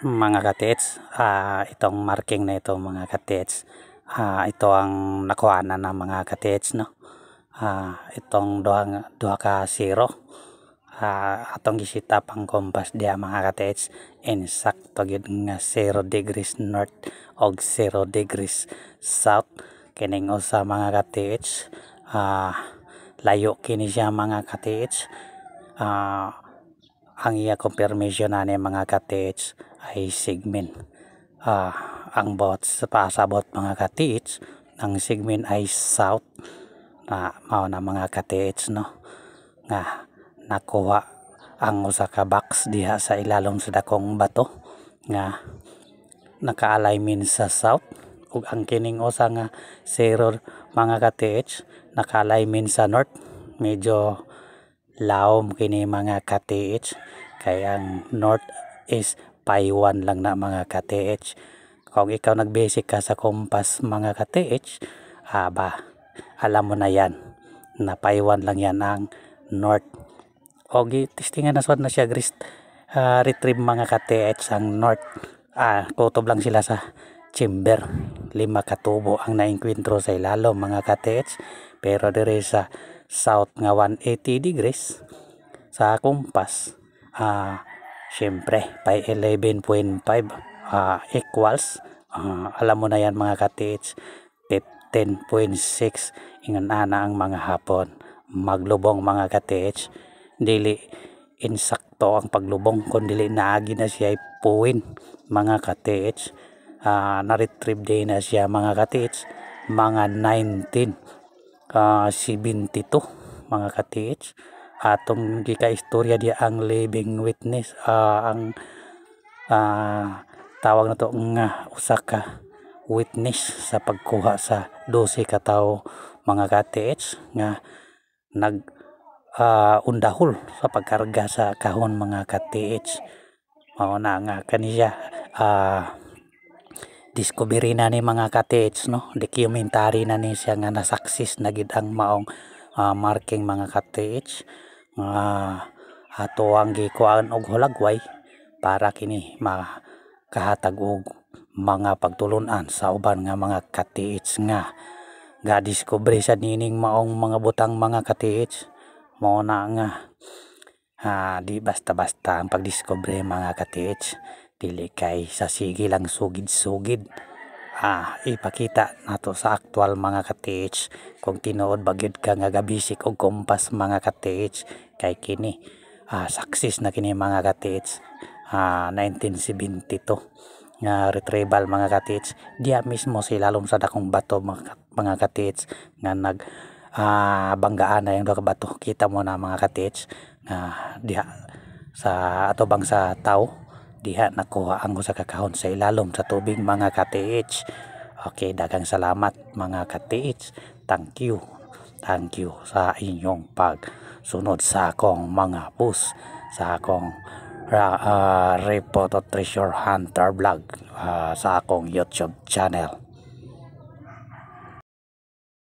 Mga katits, itong marking na ito mga katits, ito ang nakuhanan ng mga katits, no? Itong duha ka zero, atong gisita pang compass diya mga katits, insakto gid nga 0 degrees north og 0 degrees south. Kining usa mga katits, layo kini siya mga katits. Ang iya confirmation na ni mga katits ay segment. Ang bot sa pasabot mga katits, ang segment ay south, na mao na mga katits, no, nga nakuha ang usa ka box diha sa ilalom sa dakong bato nga naka-alignment sa south, ug ang kining usa nga zero mga katits naka-alignment sa north. Medyo lawom kini mga katits, kay ang north is pi 1 lang na mga katits. Kung ikaw nag-basic ka sa compass mga katits, alam mo na yan na pi 1 lang yan ang north. O testingan na na siya retrieve mga katits ang north. Kutob lang sila sa chamber, 5 katubo ang nainkwentro sa ilalom mga katits, pero dire sa south nga 180 degrees sa compass, syempre pi 11.5 equals, alam mo na yan mga katits, 15.6. ingon ana ang mga hapon maglubong mga katits, dili insakto ang paglubong kundi naagi na siya puwin mga katits. Na-retrieve din na siya mga katits mga 1972 mga katits. Atong gika-istorya dia ang living witness, ang tawag na to nga usa ka witness sa pagkuha sa 12 ka tawo mga katits nga nag undahol sa pagkarga sa kahon mga katits. Mao na nga kaniya discovery na ni mga katits, no, documentary na ni siya nga nasaksis na gid ang maong marking mga katits. Ato ang gikuan og hulagway para kini makahatag og mga pagtulon-an sa uban nga mga katits nga ga-discover sa nining maong mga butang mga katits. Mao na nga di basta-basta ang pagdiscover mga katits, dili kay sa sige lang sugid-sugid. Ipakita nato sa aktual mga katits kung tinuod bagyod ka nga gabisik og compass mga katits, kay kini success na kini mga katits. 1972 nga retrieval mga katits diya mismo sa ilalom sa dakong bato mga katits nga banggaan na yung duha ka bato. Kita mo na mga katits diha sa atubang sa tao, diha nakuha ang usa ka kahon sa ilalom sa tubig mga katits. Okay, daghang salamat mga katits. Thank you sa inyong pagsunod sa akong mga post sa akong Repo to Treasure Hunter vlog sa akong YouTube channel.